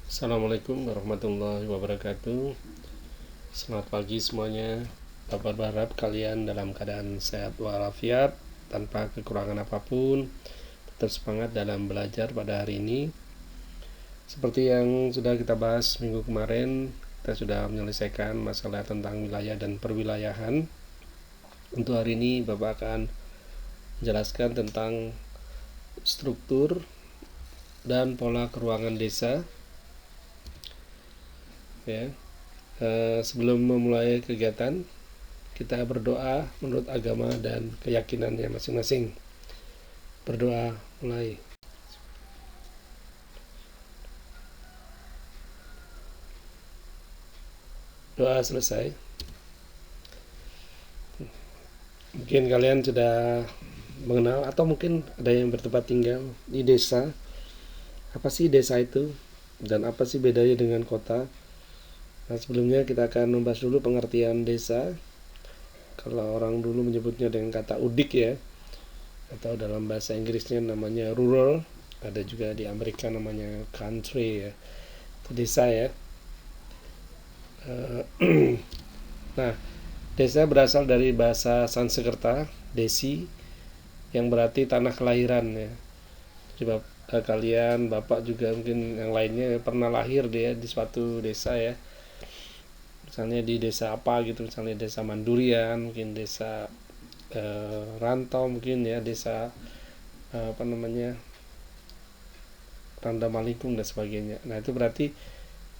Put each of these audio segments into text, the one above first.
Assalamualaikum warahmatullahi wabarakatuh. Selamat pagi semuanya. Bapak berharap kalian dalam keadaan sehat walafiat, tanpa kekurangan apapun, tetap semangat dalam belajar pada hari ini. Seperti yang sudah kita bahas minggu kemarin, kita sudah menyelesaikan masalah tentang wilayah dan perwilayahan. Untuk hari ini Bapak akan menjelaskan tentang struktur dan pola keuangan desa. Ya. Sebelum memulai kegiatan, kita berdoa menurut agama dan keyakinannya masing-masing. Berdoa mulai. Doa selesai. Mungkin kalian sudah mengenal atau mungkin ada yang bertempat tinggal di desa. Apa sih desa itu? Dan apa sih bedanya dengan kota? Nah, sebelumnya kita akan membahas dulu pengertian desa. Kalau orang dulu menyebutnya dengan kata udik ya, atau dalam bahasa Inggrisnya namanya rural, ada juga di Amerika namanya country ya, itu desa ya. Nah, desa berasal dari bahasa Sanskerta desi, yang berarti tanah kelahiran ya. Coba kalian, bapak juga mungkin yang lainnya pernah lahir dia di suatu desa ya, misalnya di desa apa gitu, misalnya desa Mandurian, mungkin desa Rantau, mungkin ya desa apa namanya Randa Malingkung dan sebagainya. Nah, itu berarti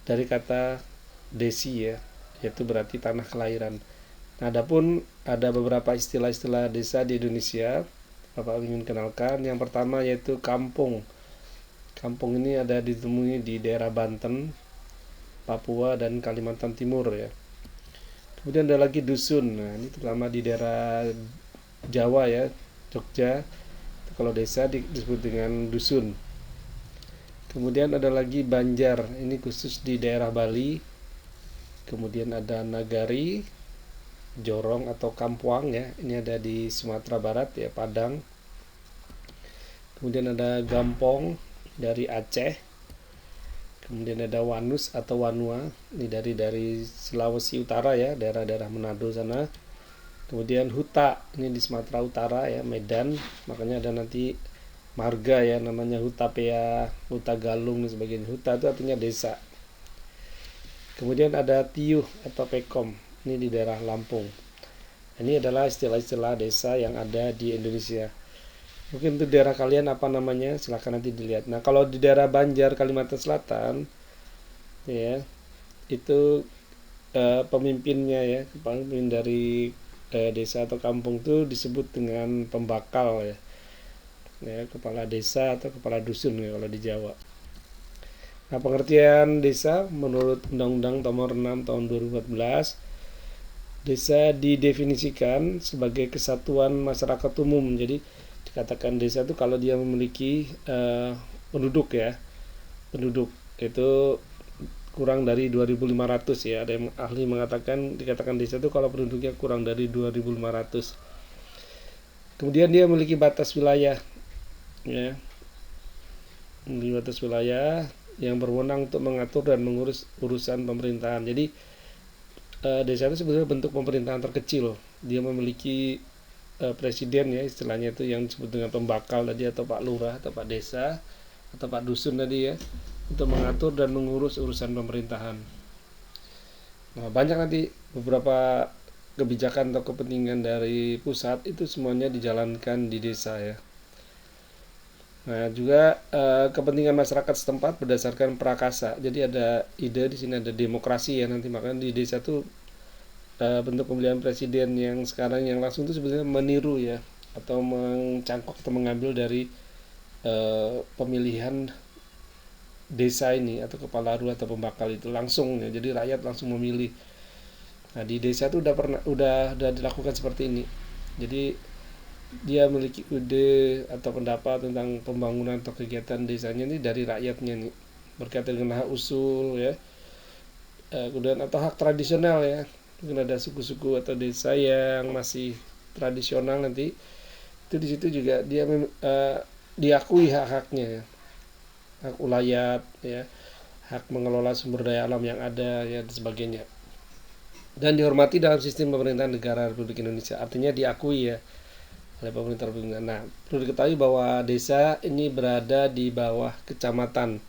dari kata desi ya, yaitu berarti tanah kelahiran. Nah, adapun ada beberapa istilah-istilah desa di Indonesia, Bapak ingin kenalkan. Yang pertama yaitu kampung. Kampung ini ada ditemui di daerah Banten, Papua, dan Kalimantan Timur ya. Kemudian ada lagi dusun. Nah, ini terutama di daerah Jawa ya, Jogja. Kalau desa disebut dengan dusun. Kemudian ada lagi banjar. Ini khusus di daerah Bali. Kemudian ada nagari, jorong atau kampuang ya. Ini ada di Sumatera Barat ya, Padang. Kemudian ada gampong dari Aceh. Kemudian ada wanus atau wanua, ini dari Sulawesi Utara ya, daerah-daerah Manado sana. Kemudian huta, ini di Sumatera Utara ya, Medan. Makanya ada nanti marga ya, namanya Huta Pea, Huta Galung dan sebagainya. Huta itu artinya desa. Kemudian ada tiuh atau pekom, ini di daerah Lampung. Ini adalah istilah-istilah desa yang ada di Indonesia. Mungkin untuk daerah kalian apa namanya, silahkan nanti dilihat. Nah, kalau di daerah Banjar, Kalimantan Selatan ya, itu pemimpinnya ya, pemimpin dari desa atau kampung itu disebut dengan pembakal ya. Ya, kepala desa atau kepala dusun ya kalau di Jawa. Nah, pengertian desa menurut Undang-Undang Nomor 6 Tahun 2014, desa didefinisikan sebagai kesatuan masyarakat umum. Jadi dikatakan desa itu kalau dia memiliki penduduk ya, penduduk itu kurang dari 2.500 ya. Ada yang ahli mengatakan, dikatakan desa itu kalau penduduknya kurang dari 2.500. Kemudian dia memiliki batas wilayah ya, memiliki batas wilayah yang berwenang untuk mengatur dan mengurus urusan pemerintahan. Jadi desa itu sebenarnya bentuk pemerintahan terkecil. Dia memiliki presiden ya, istilahnya itu yang disebut dengan pembakal tadi, atau Pak Lurah atau Pak Desa atau Pak Dusun tadi ya, untuk mengatur dan mengurus urusan pemerintahan. Nah, banyak nanti beberapa kebijakan atau kepentingan dari pusat itu semuanya dijalankan di desa ya. Nah, juga kepentingan masyarakat setempat berdasarkan prakasa. Jadi ada ide di sini, ada demokrasi ya nanti, makanya di desa tuh bentuk pemilihan presiden yang sekarang yang langsung itu sebenarnya meniru ya, atau mencangkok atau mengambil dari pemilihan desa ini atau kepala RW atau pembakal itu langsung ya, jadi rakyat langsung memilih. Nah, di desa itu udah dilakukan seperti ini. Jadi dia memiliki ide atau pendapat tentang pembangunan atau kegiatan desanya ini dari rakyatnya nih, berkaitan dengan hak usul ya, kemudian atau hak tradisional ya. Mungkin ada suku-suku atau desa yang masih tradisional, nanti itu di situ juga dia diakui hak-haknya, hak ulayat ya, hak mengelola sumber daya alam yang ada ya dan sebagainya, dan dihormati dalam sistem pemerintahan negara Republik Indonesia, artinya diakui ya oleh pemerintah Republik Indonesia. Nah, perlu diketahui bahwa desa ini berada di bawah kecamatan.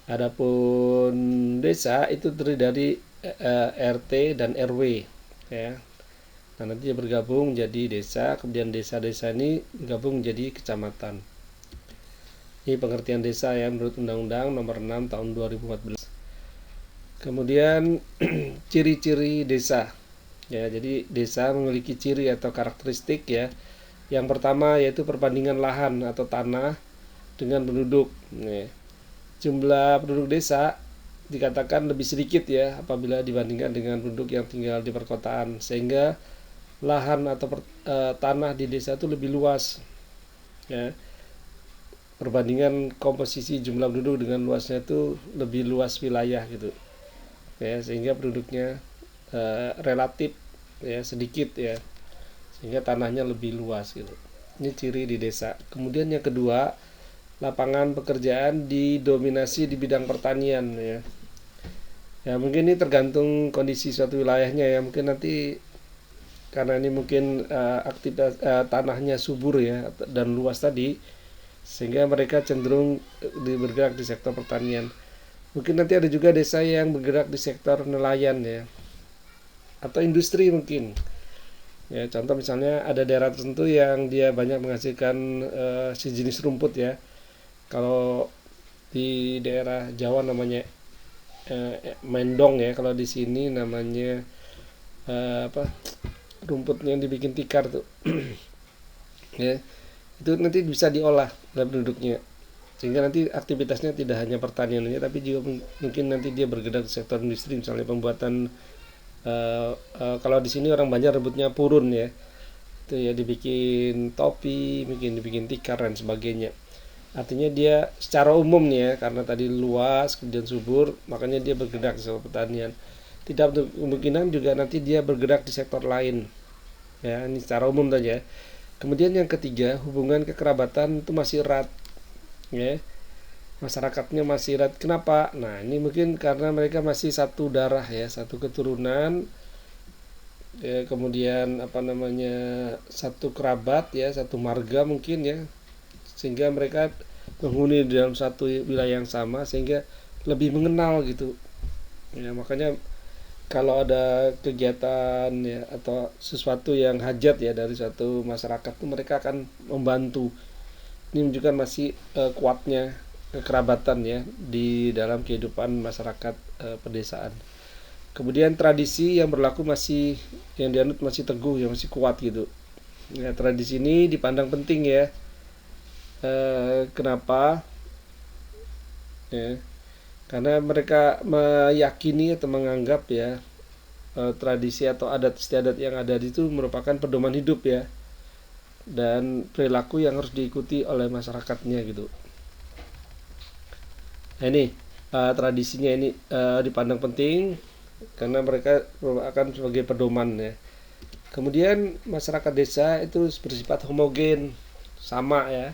Adapun desa itu terdiri dari RT dan RW ya. Nah, nanti dia bergabung jadi desa, kemudian desa-desa ini bergabung jadi kecamatan. Ini pengertian desa ya menurut Undang-Undang Nomor 6 Tahun 2014. Kemudian ciri-ciri desa. Ya, jadi desa memiliki ciri atau karakteristik ya. Yang pertama yaitu perbandingan lahan atau tanah dengan penduduk. Ya. Jumlah penduduk desa dikatakan lebih sedikit ya apabila dibandingkan dengan penduduk yang tinggal di perkotaan, sehingga lahan atau tanah di desa itu lebih luas ya, perbandingan komposisi jumlah penduduk dengan luasnya itu lebih luas wilayah gitu ya, sehingga penduduknya relatif ya sedikit ya, sehingga tanahnya lebih luas gitu. Ini ciri di desa. Kemudian yang kedua, lapangan pekerjaan didominasi di bidang pertanian ya. Ya mungkin ini tergantung kondisi suatu wilayahnya ya, mungkin nanti karena ini mungkin aktivitas tanahnya subur ya dan luas tadi, sehingga mereka cenderung bergerak di sektor pertanian. Mungkin nanti ada juga desa yang bergerak di sektor nelayan ya, atau industri mungkin ya. Contoh misalnya ada daerah tertentu yang dia banyak menghasilkan sejenis rumput ya. Kalau di daerah Jawa namanya mendong ya, kalau di sini namanya rumputnya yang dibikin tikar tuh ya, itu nanti bisa diolah oleh penduduknya, sehingga nanti aktivitasnya tidak hanya pertanian aja, tapi juga mungkin nanti dia bergerak di sektor industri, misalnya pembuatan kalau di sini orang Banjar rebutnya purun ya, itu ya dibikin topi, mungkin dibikin tikar dan sebagainya. Artinya dia secara umum nih ya, karena tadi luas kemudian subur, makanya dia bergerak di sektor pertanian. Tidak kemungkinan juga nanti dia bergerak di sektor lain ya, ini secara umum saja. Kemudian yang ketiga, hubungan kekerabatan itu masih erat ya, masyarakatnya masih erat. Kenapa? Nah ini mungkin karena mereka masih satu darah ya, satu keturunan ya, kemudian satu kerabat ya, satu marga mungkin ya, sehingga mereka menghuni di dalam satu wilayah yang sama, sehingga lebih mengenal gitu ya. Makanya kalau ada kegiatan ya atau sesuatu yang hajat ya dari suatu masyarakat itu, mereka akan membantu. Ini menunjukkan masih kuatnya kekerabatan ya di dalam kehidupan masyarakat pedesaan. Kemudian tradisi yang berlaku masih, yang dianut masih teguh ya, masih kuat gitu ya. Tradisi ini dipandang penting ya. Kenapa ya? Karena mereka meyakini atau menganggap ya tradisi atau adat istiadat yang ada itu merupakan pedoman hidup ya, dan perilaku yang harus diikuti oleh masyarakatnya gitu. Nah ini tradisinya ini dipandang penting karena mereka akan sebagai pedoman ya. Kemudian masyarakat desa itu bersifat homogen, sama ya,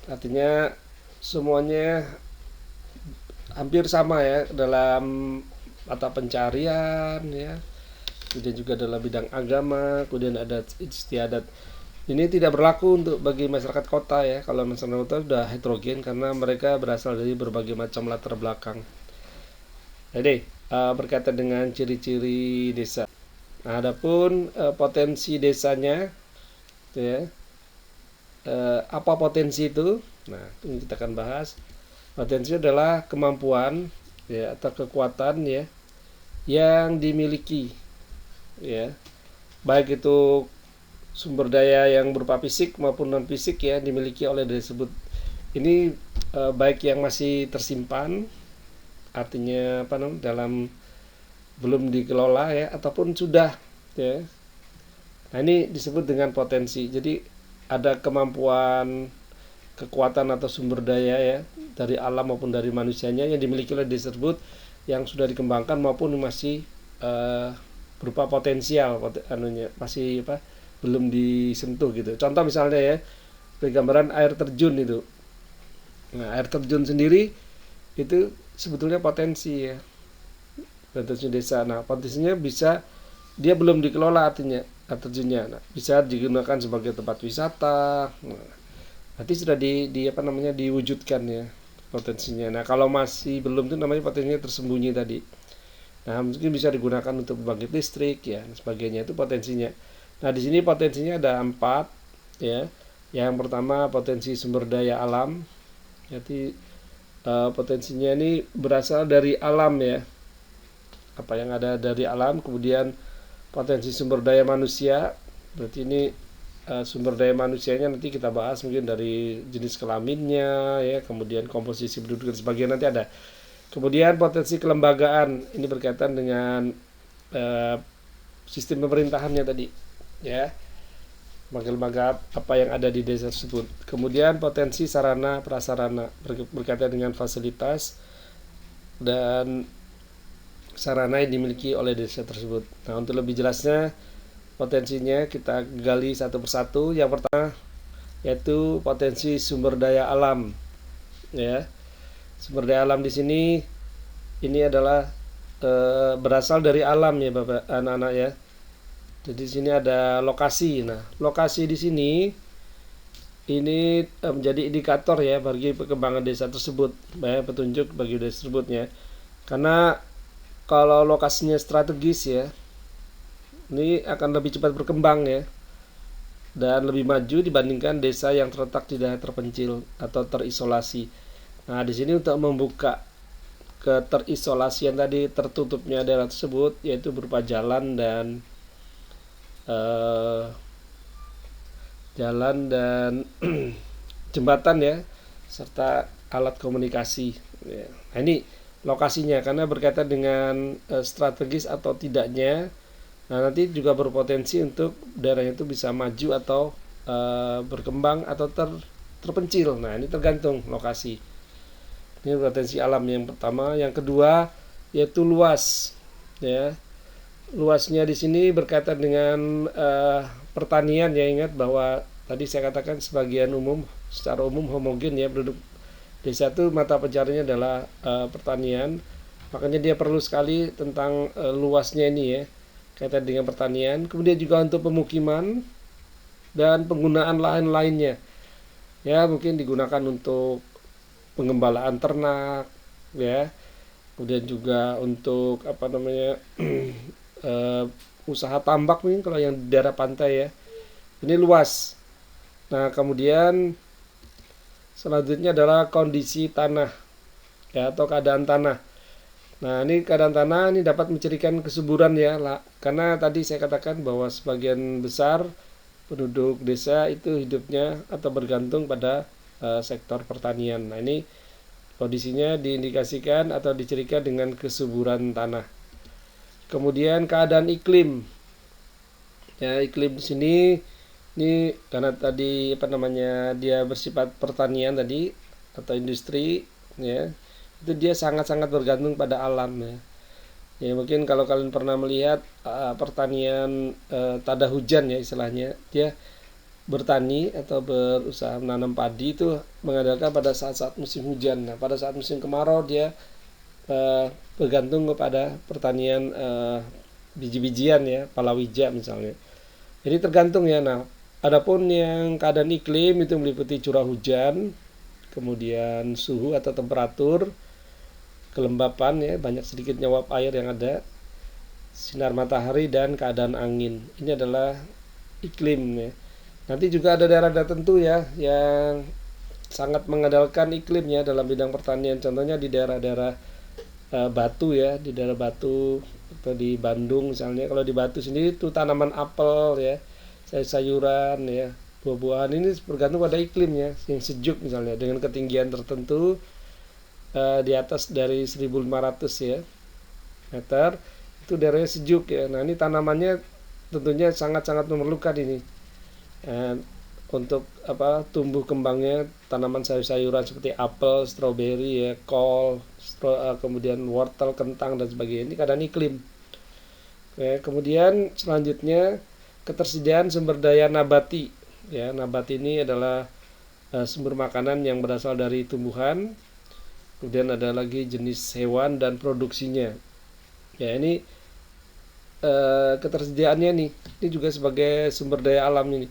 artinya semuanya hampir sama ya dalam mata pencarian ya, kemudian juga dalam bidang agama, kemudian ada istiadat. Ini tidak berlaku untuk bagi masyarakat kota ya. Kalau masyarakat kota sudah heterogen karena mereka berasal dari berbagai macam latar belakang. Jadi berkaitan dengan ciri-ciri desa. Nah, adapun potensi desanya ya, apa potensi itu? Nah, ini kita akan bahas. Potensi adalah kemampuan ya atau kekuatan ya yang dimiliki ya, baik itu sumber daya yang berupa fisik maupun non fisik ya, dimiliki oleh desa tersebut. Ini baik yang masih tersimpan, artinya dalam belum dikelola ya, ataupun sudah ya. Nah ini disebut dengan potensi. Jadi ada kemampuan, kekuatan atau sumber daya ya dari alam maupun dari manusianya yang dimiliki oleh desa tersebut, yang sudah dikembangkan maupun masih berupa potensial masih belum disentuh gitu. Contoh misalnya ya, gambaran air terjun itu. Nah air terjun sendiri itu sebetulnya potensi ya, potensi desa. Nah, potensinya bisa dia belum dikelola artinya terjunnya. Nah, bisa digunakan sebagai tempat wisata. Nah, nanti sudah di apa namanya diwujudkan ya potensinya. Nah, kalau masih belum itu namanya potensinya tersembunyi tadi. Nah, mungkin bisa digunakan untuk pembangkit listrik ya dan sebagainya, itu potensinya. Nah, di sini potensinya ada 4 ya. Yang pertama potensi sumber daya alam. Jadi potensinya ini berasal dari alam ya. Apa yang ada dari alam, kemudian potensi sumber daya manusia. Berarti ini sumber daya manusianya nanti kita bahas mungkin dari jenis kelaminnya ya, kemudian komposisi penduduk dan sebagainya nanti ada. Kemudian potensi kelembagaan, ini berkaitan dengan sistem pemerintahannya tadi ya, lembaga apa yang ada di desa tersebut. Kemudian potensi sarana prasarana berkaitan dengan fasilitas dan sarana yang dimiliki oleh desa tersebut. Nah, untuk lebih jelasnya potensinya kita gali satu persatu. Yang pertama yaitu potensi sumber daya alam ya. Sumber daya alam di sini ini adalah berasal dari alam ya Bapak anak-anak ya. Jadi di sini ada lokasi. Nah, lokasi di sini ini menjadi indikator ya bagi perkembangan desa tersebut, ya, petunjuk bagi desa tersebutnya. Karena kalau lokasinya strategis ya, ini akan lebih cepat berkembang ya, dan lebih maju dibandingkan desa yang terletak di daerah terpencil atau terisolasi. Nah, di sini untuk membuka keterisolasian tadi, tertutupnya daerah tersebut, yaitu berupa jalan dan jembatan ya, serta alat komunikasi. Nah, ini lokasinya karena berkaitan dengan strategis atau tidaknya. Nah, nanti juga berpotensi untuk daerahnya itu bisa maju atau berkembang atau terpencil. Nah, ini tergantung lokasi. Ini potensi alam yang pertama. Yang kedua yaitu luas ya. Luasnya di sini berkaitan dengan pertanian ya. Ingat bahwa tadi saya katakan secara umum homogen ya, penduduk desa itu mata pencariannya adalah pertanian. Makanya dia perlu sekali tentang luasnya ini ya, kaitan dengan pertanian. Kemudian juga untuk pemukiman dan penggunaan lahan lainnya. Ya, mungkin digunakan untuk pengembalaan ternak ya. Kemudian juga untuk apa namanya usaha tambak mungkin kalau yang di daerah pantai ya. Ini luas. Nah, kemudian selanjutnya adalah kondisi tanah ya, atau keadaan tanah. Nah, ini keadaan tanah ini dapat mencirikan kesuburan ya, karena tadi saya katakan bahwa sebagian besar penduduk desa itu hidupnya atau bergantung pada sektor pertanian. Nah, ini kondisinya diindikasikan atau dicirikan dengan kesuburan tanah. Kemudian keadaan iklim. Ya, iklim di sini ini karena tadi apa namanya dia bersifat pertanian tadi atau industri ya. Itu dia sangat-sangat bergantung pada alam ya. Ya, mungkin kalau kalian pernah melihat pertanian tada hujan ya istilahnya, dia bertani atau berusaha menanam padi itu mengandalkan pada saat-saat musim hujan. Nah, pada saat musim kemarau dia bergantung kepada pertanian biji-bijian ya, palawija misalnya. Jadi tergantung ya. Nah, adapun yang keadaan iklim itu meliputi curah hujan, kemudian suhu atau temperatur, kelembapan ya, banyak sedikitnya uap air yang ada, sinar matahari dan keadaan angin. Ini adalah iklim ya. Nanti juga ada daerah tertentu ya yang sangat mengandalkan iklimnya dalam bidang pertanian. Contohnya di daerah-daerah Batu ya, di daerah Batu atau di Bandung misalnya. Kalau di Batu sendiri itu tanaman apel ya, sayuran ya, buah-buahan ini bergantung pada iklimnya yang sejuk misalnya dengan ketinggian tertentu di atas dari 1500 ya meter, itu daerahnya sejuk ya. Nah, ini tanamannya tentunya sangat-sangat memerlukan ini untuk apa tumbuh kembangnya tanaman sayur-sayuran seperti apel, stroberi ya, kol, kemudian wortel, kentang dan sebagainya. Ini keadaan iklim. Oke, kemudian selanjutnya ketersediaan sumber daya nabati ya. Nabati ini adalah sumber makanan yang berasal dari tumbuhan Kemudian ada lagi jenis hewan dan produksinya. Ya, ini ketersediaannya nih. Ini juga sebagai sumber daya alam ini.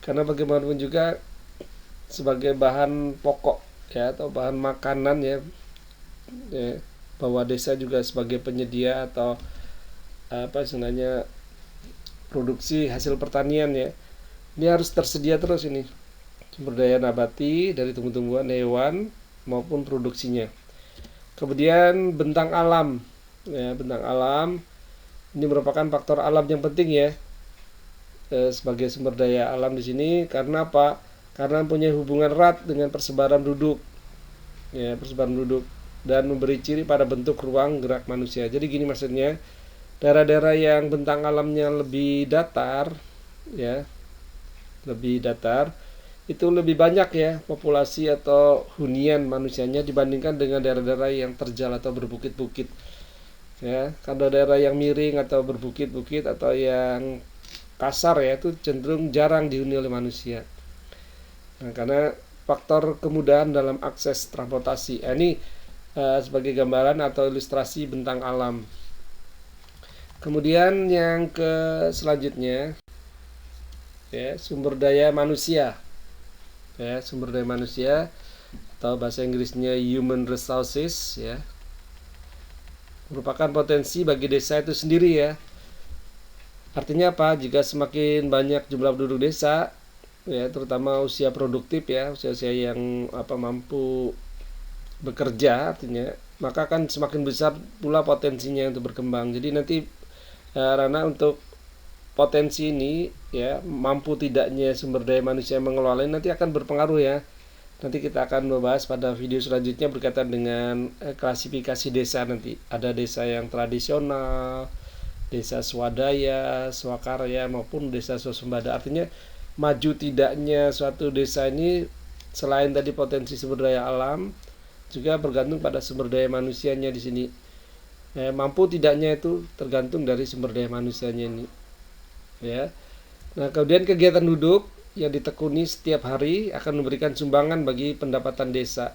Karena bagaimanapun juga sebagai bahan pokok ya atau bahan makanan ya, bahwa desa juga sebagai penyedia atau apa sebenarnya produksi hasil pertanian ya. Ini harus tersedia terus ini sumber daya nabati dari tumbuh-tumbuhan, hewan maupun produksinya. Kemudian bentang alam ya, bentang alam ini merupakan faktor alam yang penting ya sebagai sumber daya alam di sini. Karena apa? Karena punya hubungan erat dengan persebaran penduduk ya, persebaran penduduk dan memberi ciri pada bentuk ruang gerak manusia. Jadi gini maksudnya, daerah-daerah yang bentang alamnya lebih datar ya, lebih datar itu lebih banyak ya populasi atau hunian manusianya dibandingkan dengan daerah-daerah yang terjal atau berbukit-bukit ya. Kalau daerah yang miring atau berbukit-bukit atau yang kasar ya, itu cenderung jarang dihuni oleh manusia. Nah, karena faktor kemudahan dalam akses transportasi. Ini sebagai gambaran atau ilustrasi bentang alam. Kemudian yang ke selanjutnya ya, sumber daya manusia. Ya, sumber daya manusia atau bahasa Inggrisnya human resources ya, merupakan potensi bagi desa itu sendiri ya. Artinya apa? Jika semakin banyak jumlah penduduk desa ya, terutama usia produktif ya, usia-usia yang mampu bekerja artinya, maka akan semakin besar pula potensinya untuk berkembang. Jadi nanti Rana, untuk potensi ini ya, mampu tidaknya sumber daya manusia yang mengelola nanti akan berpengaruh ya. Nanti kita akan membahas pada video selanjutnya berkaitan dengan klasifikasi desa. Nanti ada desa yang tradisional, desa swadaya, swakarya maupun desa swasembada. Artinya maju tidaknya suatu desa ini selain tadi potensi sumber daya alam juga bergantung pada sumber daya manusianya di sini. Mampu tidaknya itu tergantung dari sumber daya manusianya ini. Ya. Nah, kemudian kegiatan duduk yang ditekuni setiap hari akan memberikan sumbangan bagi pendapatan desa.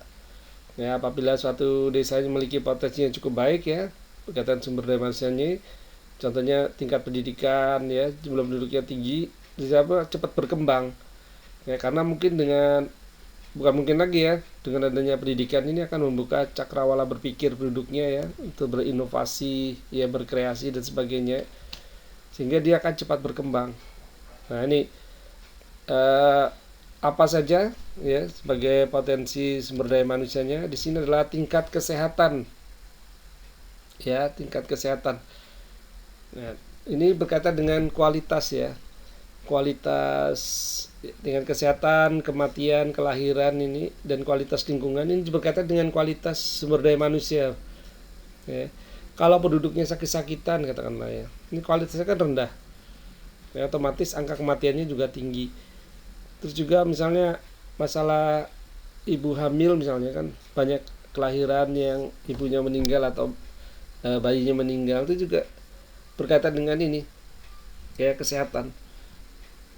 Ya, apabila suatu desa memiliki potensi yang cukup baik ya, berkaitan sumber daya manusianya, contohnya tingkat pendidikan ya, jumlah penduduknya tinggi, desa cepat berkembang. Ya, karena bukan mungkin lagi ya, dengan adanya pendidikan ini akan membuka cakrawala berpikir penduduknya ya, untuk berinovasi ya, berkreasi dan sebagainya, sehingga dia akan cepat berkembang. Nah, ini apa saja ya sebagai potensi sumber daya manusianya di sini adalah tingkat kesehatan ya, tingkat kesehatan. Nah, ini berkaitan dengan kualitas ya, kualitas dengan kesehatan, kematian, kelahiran ini, dan kualitas lingkungan ini berkaitan dengan kualitas sumber daya manusia ya. Kalau penduduknya sakit-sakitan katakanlah ya, ini kualitasnya kan rendah ya, otomatis angka kematiannya juga tinggi. Terus juga misalnya masalah ibu hamil misalnya, kan banyak kelahiran yang ibunya meninggal atau bayinya meninggal, itu juga berkaitan dengan ini ya, kesehatan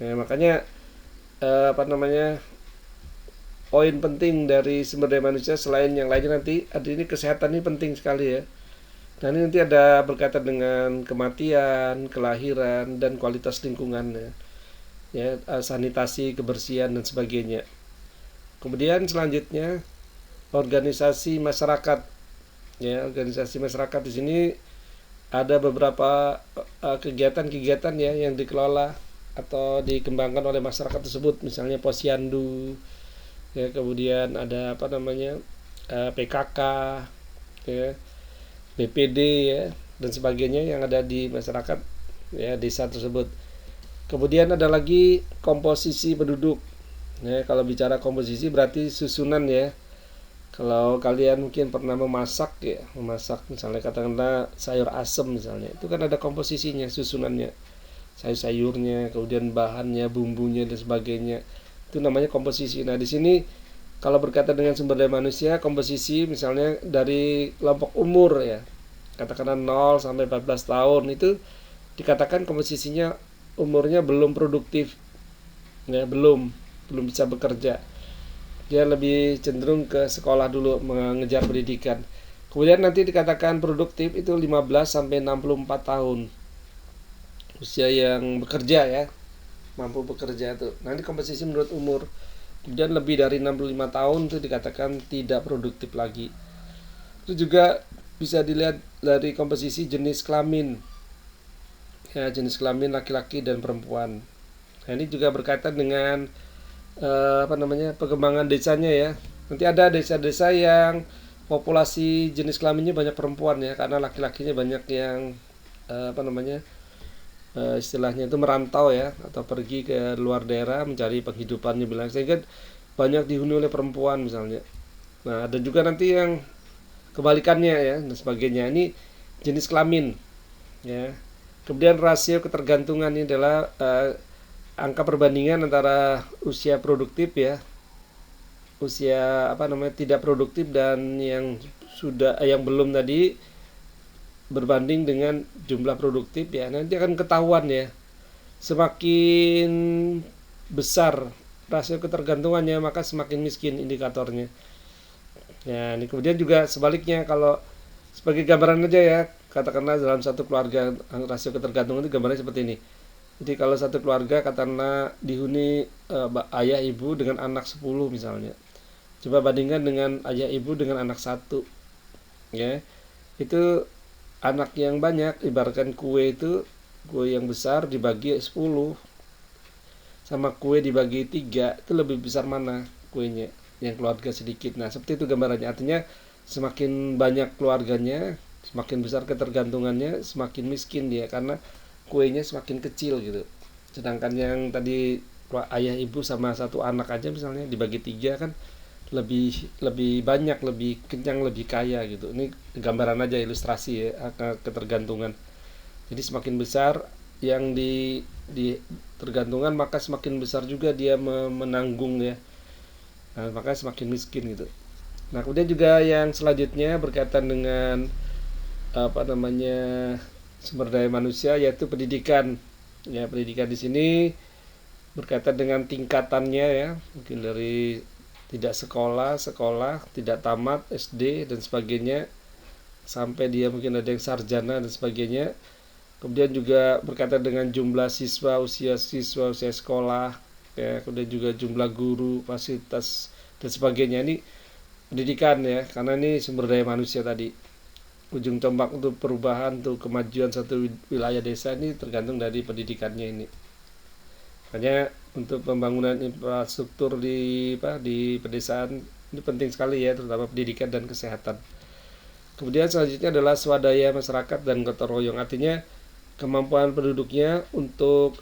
ya. Makanya poin penting dari sumber daya manusia selain yang lainnya nanti ada ini, kesehatan ini penting sekali ya. Nah, ini nanti ada berkaitan dengan kematian, kelahiran, dan kualitas lingkungan ya, sanitasi, kebersihan dan sebagainya. Kemudian selanjutnya organisasi masyarakat ya, organisasi masyarakat di sini ada beberapa kegiatan-kegiatan ya yang dikelola atau dikembangkan oleh masyarakat tersebut, misalnya posyandu ya, kemudian ada PKK ya, BPD ya, dan sebagainya yang ada di masyarakat ya, desa tersebut. Kemudian ada lagi komposisi penduduk ya. Kalau bicara komposisi berarti susunan ya. Kalau kalian mungkin pernah memasak misalnya katakanlah sayur asem misalnya, itu kan ada komposisinya, susunannya, sayur-sayurnya, kemudian bahannya, bumbunya dan sebagainya. Itu namanya komposisi. Nah, di sini kalau berkaitan dengan sumber daya manusia, komposisi misalnya dari kelompok umur ya, katakanlah 0 sampai 14 tahun, itu dikatakan komposisinya umurnya belum produktif ya, belum bisa bekerja. dia lebih cenderung ke sekolah dulu, mengejar pendidikan. Kemudian nanti dikatakan produktif itu 15 sampai 64 tahun. Usia yang bekerja ya, mampu bekerja itu. Nanti komposisi menurut umur. Kemudian lebih dari 65 tahun itu dikatakan tidak produktif lagi. Itu juga bisa dilihat dari komposisi jenis kelamin. Ya, jenis kelamin laki-laki dan perempuan. Nah, ini juga berkaitan dengan pengembangan desanya ya. Nanti ada desa-desa yang populasi jenis kelaminnya banyak perempuan ya, karena laki-lakinya banyak yang istilahnya itu merantau ya, atau pergi ke luar daerah mencari penghidupannya bilang, sehingga banyak dihuni oleh perempuan misalnya. Nah, ada juga nanti yang kebalikannya ya dan sebagainya. Ini jenis kelamin ya. Kemudian rasio ketergantungan ini adalah angka perbandingan antara usia produktif ya, usia tidak produktif, dan yang belum tadi berbanding dengan jumlah produktif ya. Nanti akan ketahuan ya, semakin besar rasio ketergantungannya maka semakin miskin indikatornya. Ya, ini kemudian juga sebaliknya, kalau sebagai gambaran aja ya, katakanlah dalam satu keluarga rasio ketergantungan itu gambarnya seperti ini. Jadi kalau satu keluarga katakanlah dihuni ayah ibu dengan anak 10 misalnya. Coba bandingkan dengan ayah ibu dengan anak 1. Ya. Itu anak yang banyak, ibaratkan kue yang besar dibagi 10 sama kue dibagi 3, itu lebih besar mana kuenya? Yang keluarga sedikit. Nah, seperti itu gambarannya. Artinya semakin banyak keluarganya, semakin besar ketergantungannya, semakin miskin dia, karena kuenya semakin kecil gitu. Sedangkan yang tadi ayah ibu sama satu anak aja misalnya dibagi 3 kan lebih banyak, lebih kenyang, lebih kaya gitu. Ini gambaran aja, ilustrasi ya, ketergantungan. Jadi semakin besar yang di tergantungan, maka semakin besar juga dia menanggung ya. Nah, maka semakin miskin gitu. Nah, kemudian juga yang selanjutnya berkaitan dengan sumber daya manusia, yaitu pendidikan. Ya, pendidikan di sini berkaitan dengan tingkatannya ya, mungkin dari tidak sekolah, tidak tamat SD dan sebagainya, sampai dia mungkin ada yang sarjana dan sebagainya. Kemudian juga berkaitan dengan jumlah siswa, usia sekolah, ya, kemudian juga jumlah guru, fasilitas dan sebagainya. Ini pendidikan ya, karena ini sumber daya manusia tadi. Ujung tombak untuk perubahan, untuk kemajuan satu wilayah desa ini tergantung dari pendidikannya ini. Makanya untuk pembangunan infrastruktur di pedesaan ini penting sekali ya, terutama pendidikan dan kesehatan. Kemudian selanjutnya adalah swadaya masyarakat dan gotong royong. Artinya kemampuan penduduknya untuk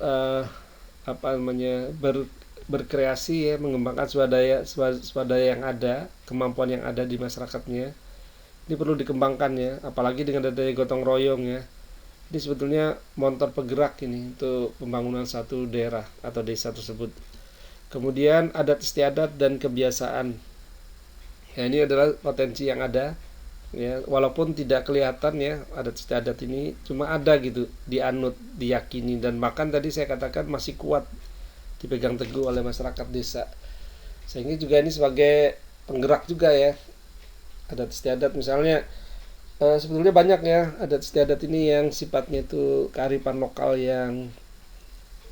berkreasi ya, mengembangkan swadaya yang ada, kemampuan yang ada di masyarakatnya. Ini perlu dikembangkan ya, apalagi dengan adanya gotong royong ya. Ini sebetulnya motor penggerak ini untuk pembangunan satu daerah atau desa tersebut. Kemudian adat istiadat dan kebiasaan. Ya, ini adalah potensi yang ada ya, walaupun tidak kelihatan ya, adat istiadat ini cuma ada gitu, dianut, diyakini, dan bahkan tadi saya katakan masih kuat dipegang teguh oleh masyarakat desa. Sehingga juga ini sebagai penggerak juga ya, adat istiadat misalnya. Sebetulnya banyak ya adat istiadat ini yang sifatnya itu kearifan lokal yang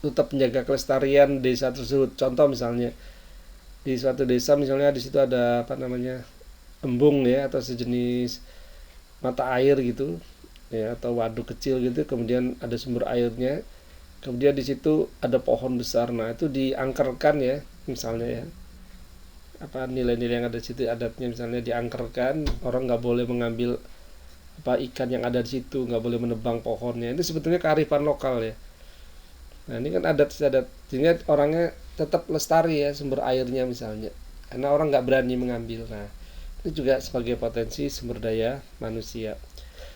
tetap menjaga kelestarian desa tersebut. Contoh misalnya di suatu desa misalnya, di situ ada embung ya, atau sejenis mata air gitu ya, atau waduk kecil gitu, kemudian ada sumber airnya, kemudian di situ ada pohon besar. Nah, itu diangkerkan ya misalnya ya, nilai-nilai yang ada di situ, adatnya misalnya diangkerkan, orang nggak boleh mengambil ikan yang ada di situ, nggak boleh menebang pohonnya. Itu sebetulnya kearifan lokal ya. Nah, ini kan adat istiadat, sehingga orangnya tetap lestari ya, sumber airnya misalnya, karena orang nggak berani mengambil. Nah, itu juga sebagai potensi sumber daya manusia.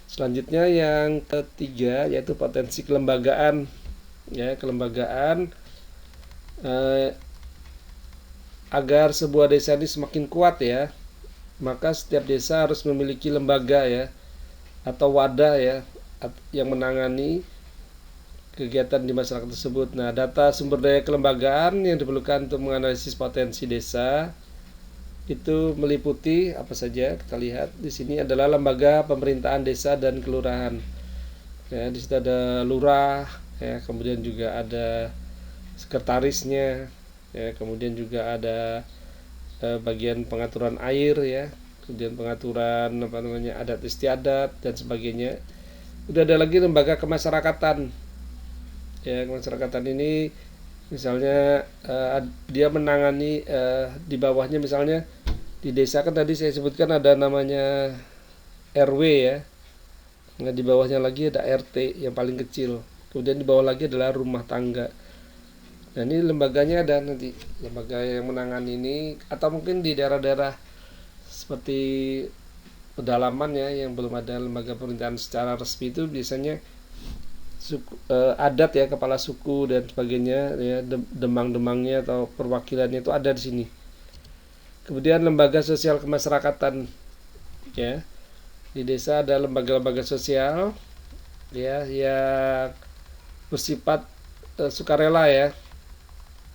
Selanjutnya yang ketiga yaitu potensi kelembagaan ya, kelembagaan. Agar sebuah desa ini semakin kuat ya, maka setiap desa harus memiliki lembaga ya, atau wadah ya, yang menangani kegiatan di masyarakat tersebut. Nah, data sumber daya kelembagaan yang diperlukan untuk menganalisis potensi desa itu meliputi apa saja. Kita lihat di sini adalah lembaga pemerintahan desa dan kelurahan. Ya, di situ ada lurah, ya, kemudian juga ada sekretarisnya, ya, kemudian juga ada bagian pengaturan air, ya, kemudian pengaturan adat istiadat dan sebagainya. Udah ada lagi lembaga kemasyarakatan. Ya, kemasyarakatan ini misalnya dia menangani di bawahnya, misalnya di desa kan tadi saya sebutkan ada namanya RW, ya. Nah, di bawahnya lagi ada RT yang paling kecil. Kemudian di bawah lagi adalah rumah tangga. Nah, ini lembaganya ada nanti, lembaga yang menangani ini, atau mungkin di daerah-daerah seperti pedalaman, ya, yang belum ada lembaga pemerintahan secara resmi, itu biasanya adat, ya, kepala suku dan sebagainya, ya, demang-demangnya atau perwakilannya itu ada di sini. Kemudian lembaga sosial kemasyarakatan, ya, di desa ada lembaga-lembaga sosial, ya, yang bersifat sukarela, ya.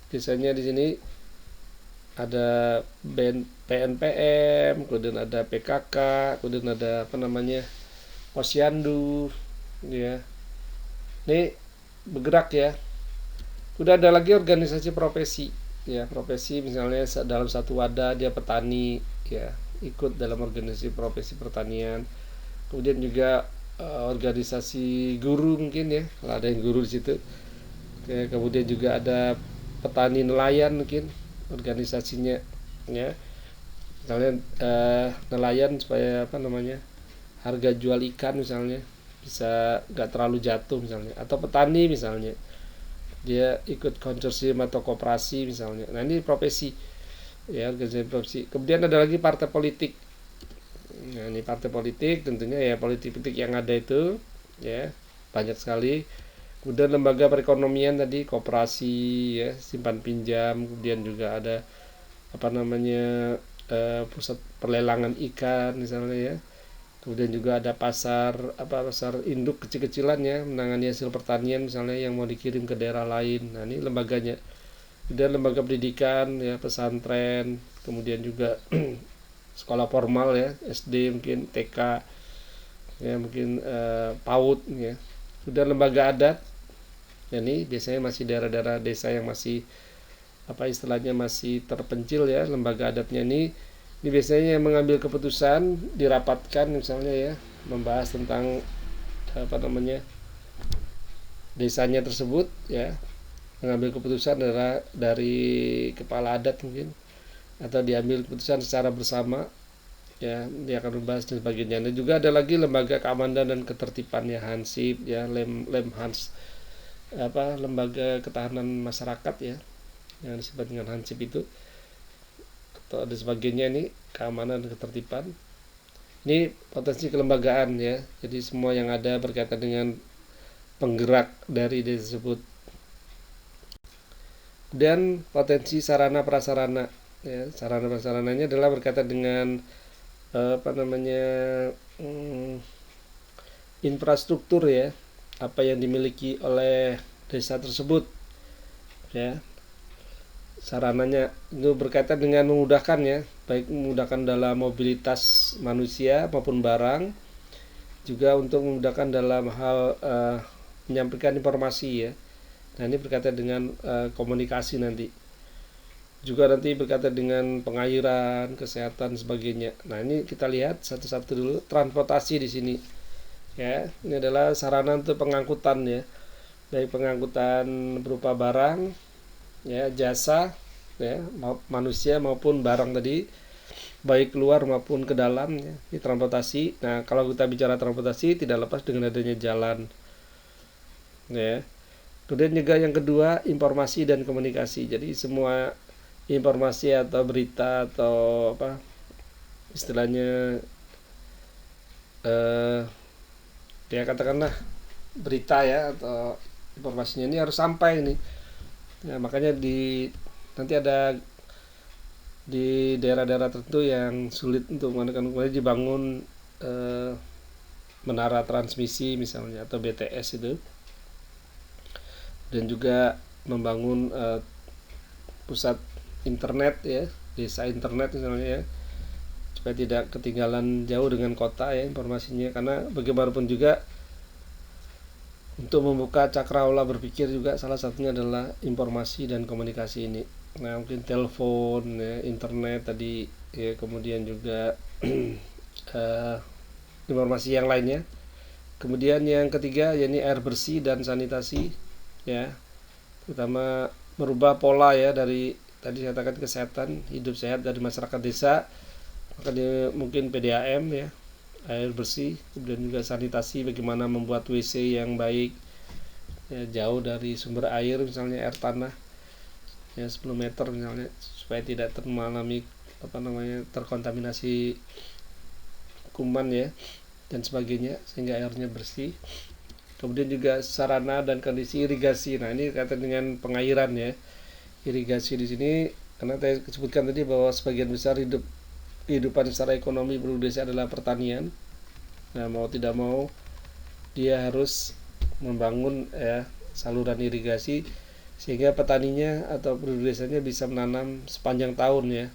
Biasanya di sini ada PNPM, kemudian ada PKK, kemudian ada posyandu, ya. Ini bergerak, ya. Udah ada lagi organisasi profesi, ya, profesi misalnya dalam satu wadah dia petani, ya, ikut dalam organisasi profesi pertanian. Kemudian juga organisasi guru mungkin, ya, kalau ada yang guru di situ. Kemudian juga ada petani nelayan mungkin organisasinya, ya, misalnya nelayan supaya harga jual ikan misalnya bisa nggak terlalu jatuh misalnya, atau petani misalnya dia ikut konsorsium atau koperasi misalnya. Nah, ini profesi, ya, organisasi profesi. Kemudian ada lagi partai politik. Nah, ini partai politik tentunya, ya, politik yang ada itu, ya, banyak sekali. Kemudian lembaga perekonomian tadi, koperasi, ya, simpan pinjam. Kemudian juga ada pusat perlelangan ikan misalnya, ya. Kemudian juga ada pasar induk kecil-kecilan, ya, menangani hasil pertanian misalnya yang mau dikirim ke daerah lain. Nah, ini lembaganya. Kemudian lembaga pendidikan, ya, pesantren, kemudian juga sekolah formal, ya, SD mungkin, TK, ya, mungkin PAUD, ya. Kemudian lembaga adat. Ya, ini biasanya masih daerah-daerah desa yang masih masih terpencil, ya, lembaga adatnya ini biasanya yang mengambil keputusan dirapatkan misalnya, ya, membahas tentang desanya tersebut, ya, mengambil keputusan dari kepala adat mungkin, atau diambil keputusan secara bersama, ya, dia akan membahas dan sebagainya. Dan juga ada lagi lembaga keamanan dan ketertiban, ya, Hansip, ya, Lemhans, lembaga ketahanan masyarakat, ya, yang disebut dengan Hansip itu, atau ada sebagainya. Ini keamanan dan ketertiban. Ini potensi kelembagaan, ya, jadi semua yang ada berkaitan dengan penggerak dari desa tersebut. Dan potensi sarana prasarana, ya, sarana prasarananya adalah berkaitan dengan infrastruktur, ya, apa yang dimiliki oleh desa tersebut, ya. Sarananya itu berkaitan dengan memudahkan, ya, baik memudahkan dalam mobilitas manusia maupun barang, juga untuk memudahkan dalam hal menyampaikan informasi, ya. Nah, ini berkaitan dengan komunikasi nanti. Juga nanti berkaitan dengan pengairan, kesehatan, sebagainya. Nah, ini kita lihat satu-satu dulu. Transportasi di sini, ya, ini adalah sarana untuk pengangkutan, ya, baik pengangkutan berupa barang, ya, jasa, ya, manusia maupun barang tadi, baik keluar maupun ke dalam, ya. Ini transportasi. Nah, kalau kita bicara transportasi tidak lepas dengan adanya jalan, ya. Kemudian juga yang kedua, informasi dan komunikasi. Jadi semua informasi atau berita atau istilahnya ya, katakanlah berita, ya, atau informasinya ini harus sampai ini. Ya, makanya nanti ada di daerah-daerah tertentu yang sulit untuk menggunakan, kemudian dibangun menara transmisi misalnya atau BTS itu, dan juga membangun pusat internet, ya, desa internet misalnya ya, supaya tidak ketinggalan jauh dengan kota ya informasinya, karena bagaimanapun juga untuk membuka cakrawala berpikir juga salah satunya adalah informasi dan komunikasi ini. Nah mungkin telepon ya, internet tadi ya, kemudian juga informasi yang lainnya. Kemudian yang ketiga yakni air bersih dan sanitasi ya, terutama merubah pola ya dari tadi saya katakan kesehatan hidup sehat dari masyarakat desa, maka dia mungkin PDAM ya, air bersih, kemudian juga sanitasi, bagaimana membuat WC yang baik ya, jauh dari sumber air misalnya air tanah ya 10 meter misalnya, supaya tidak mengalami terkontaminasi kuman ya dan sebagainya, sehingga airnya bersih. Kemudian juga sarana dan kondisi irigasi. Nah ini kaitan dengan pengairan ya, irigasi di sini karena saya sebutkan tadi bahwa sebagian besar kehidupan secara ekonomi penduduk desa adalah pertanian. Nah mau tidak mau dia harus membangun ya saluran irigasi sehingga petaninya atau penduduk desanya bisa menanam sepanjang tahun ya.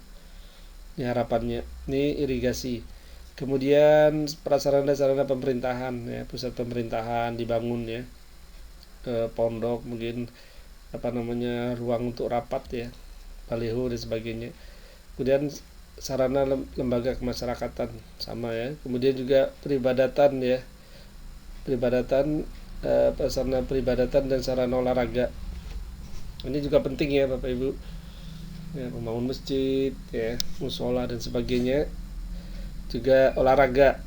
Ini harapannya. Ini irigasi. Kemudian prasarana-sarana pemerintahan ya, pusat pemerintahan dibangun ya, pondok mungkin ruang untuk rapat ya, baliho dan sebagainya. Kemudian sarana lembaga kemasyarakatan sama ya. Kemudian juga peribadatan ya, sarana peribadatan dan sarana olahraga. Ini juga penting ya Bapak Ibu ya, membangun masjid ya, musola dan sebagainya, juga olahraga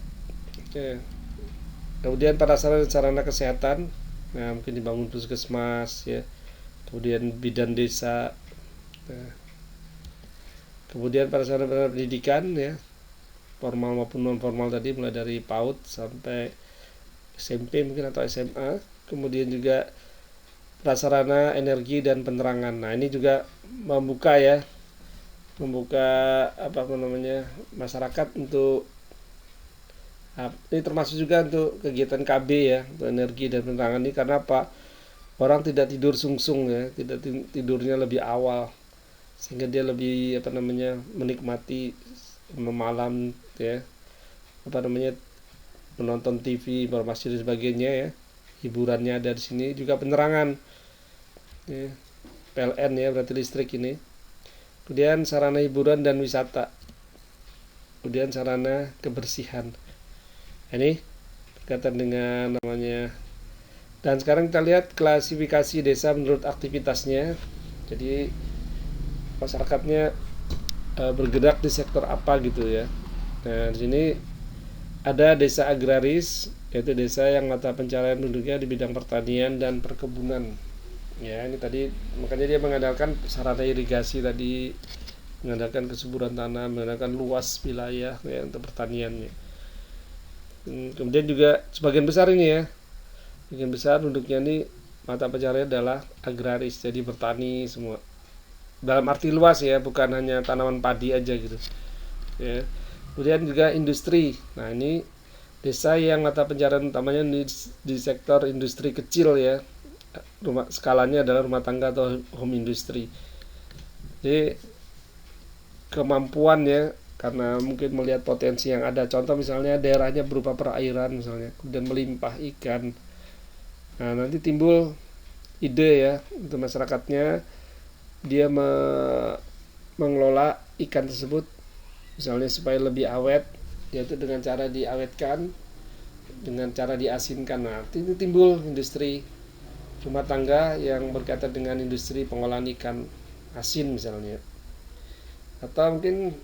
ya. Kemudian pada sarana kesehatan, nah mungkin dibangun puskesmas ya, kemudian bidan desa. Nah, kemudian pada sarana pendidikan ya, formal maupun non formal tadi, mulai dari PAUD sampai SMP mungkin atau SMA. Kemudian juga prasarana energi dan penerangan. Nah ini juga membuka masyarakat untuk ini termasuk juga untuk kegiatan KB ya, untuk energi dan penerangan ini. Karena apa? Orang tidak tidur sungsung ya, tidak tidurnya lebih awal, sehingga dia lebih menikmati malam ya, menonton TV, informasi dan sebagainya ya. Hiburannya ada di sini, juga penerangan ya, PLN ya, berarti listrik ini. Kemudian sarana hiburan dan wisata, kemudian sarana kebersihan. Ini berkaitan dengan namanya. Dan sekarang kita lihat klasifikasi desa menurut aktivitasnya. Jadi masyarakatnya bergerak di sektor apa gitu ya. Nah di sini ada desa agraris, yaitu desa yang mata pencaharian penduduknya di bidang pertanian dan perkebunan. Ya ini tadi makanya dia mengandalkan sarana irigasi tadi, mengandalkan kesuburan tanah, mengandalkan luas wilayah ya untuk pertaniannya. Kemudian juga sebagian besar penduduknya ini mata pencaharian adalah agraris, jadi bertani semua. Dalam arti luas ya, bukan hanya tanaman padi aja gitu. Ya. Kemudian juga industri. Nah ini desa yang mata pencaharian utamanya di sektor industri kecil ya. Skalanya adalah rumah tangga atau home industry. Jadi kemampuan ya, karena mungkin melihat potensi yang ada. Contoh misalnya daerahnya berupa perairan misalnya, kemudian melimpah ikan. Nah nanti timbul ide ya untuk masyarakatnya, dia mengelola ikan tersebut misalnya supaya lebih awet, yaitu dengan cara diawetkan, dengan cara diasinkan. Nah itu timbul industri rumah tangga yang berkaitan dengan industri pengolahan ikan asin misalnya. Atau mungkin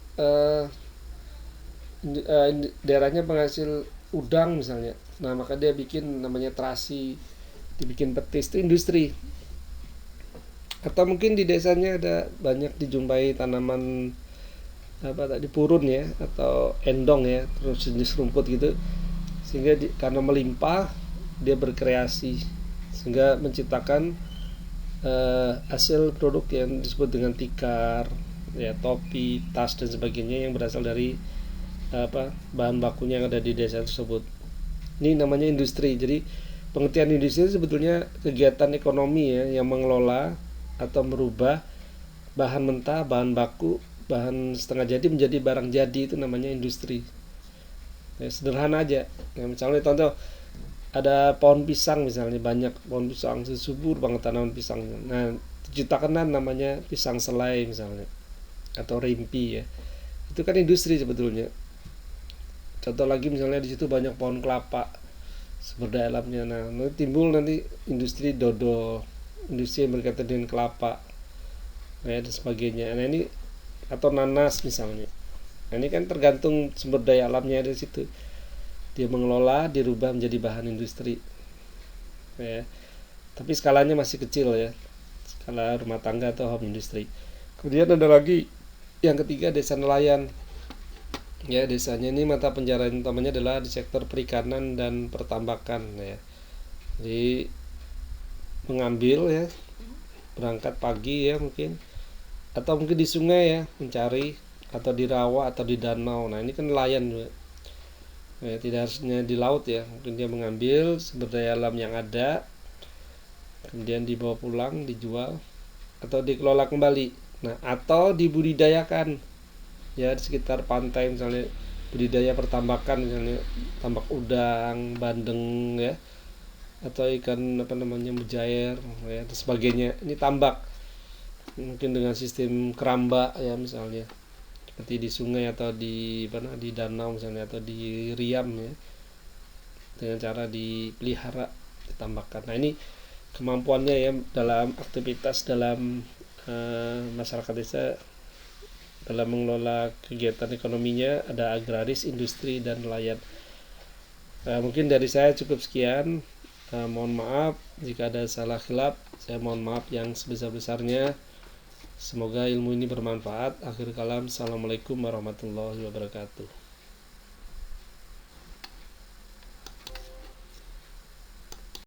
daerahnya penghasil udang misalnya, nah maka dia bikin namanya terasi, dibikin petis, itu industri. Atau mungkin di desanya ada banyak dijumpai tanaman purun ya, atau endong ya, terus jenis rumput gitu, sehingga karena melimpah dia berkreasi sehingga menciptakan hasil produk yang disebut dengan tikar ya, topi, tas dan sebagainya yang berasal dari bahan bakunya yang ada di desa tersebut. Ini namanya industri. Jadi pengertian industri itu sebetulnya kegiatan ekonomi ya, yang mengelola atau merubah bahan mentah, bahan baku bahan setengah jadi menjadi barang jadi, itu namanya industri. Ya, sederhana aja. Ya, misalnya contoh ada pohon pisang, misalnya banyak pohon pisang, subur banget tanaman pisang. Nah, diciptakan namanya pisang selai misalnya, atau rimpi ya. Itu kan industri sebetulnya. Contoh lagi misalnya di situ banyak pohon kelapa, sumber daya alamnya. Nah, nanti timbul nanti industri dodol, industri yang berkaitan dengan kelapa, ya, dan sebagainya. Nah ini, atau nanas misalnya. Nah ini kan tergantung sumber daya alamnya dari situ. Dia mengelola, dirubah menjadi bahan industri. Ya. Tapi skalanya masih kecil ya, skala rumah tangga atau home industry. Kemudian ada lagi yang ketiga, desa nelayan. Ya, desanya ini mata pencaharian utamanya adalah di sektor perikanan dan pertambakan ya. Jadi mengambil ya, berangkat pagi ya mungkin, atau mungkin di sungai ya mencari, atau di rawa atau di danau. Nah ini kan nelayan juga ya, tidak harusnya di laut ya, mungkin dia mengambil sumber daya alam yang ada, kemudian dibawa pulang, dijual, atau dikelola kembali. Nah, atau dibudidayakan ya di sekitar pantai, misalnya budidaya pertambakan, misalnya tambak udang, bandeng ya, atau ikan apa namanya mujair ya, dan sebagainya. Ini tambak mungkin dengan sistem keramba ya, misalnya seperti di sungai atau di mana, di danau misalnya, atau di riam ya, dengan cara dipelihara, ditambakkan. Nah ini kemampuannya ya dalam aktivitas dalam masyarakat desa dalam mengelola kegiatan ekonominya. Ada agraris, industri, dan nelayan. Mungkin dari saya cukup sekian. Mohon maaf jika ada salah khilaf. Saya mohon maaf yang sebesar-besarnya. Semoga ilmu ini bermanfaat. Akhir kalam, assalamualaikum warahmatullahi wabarakatuh.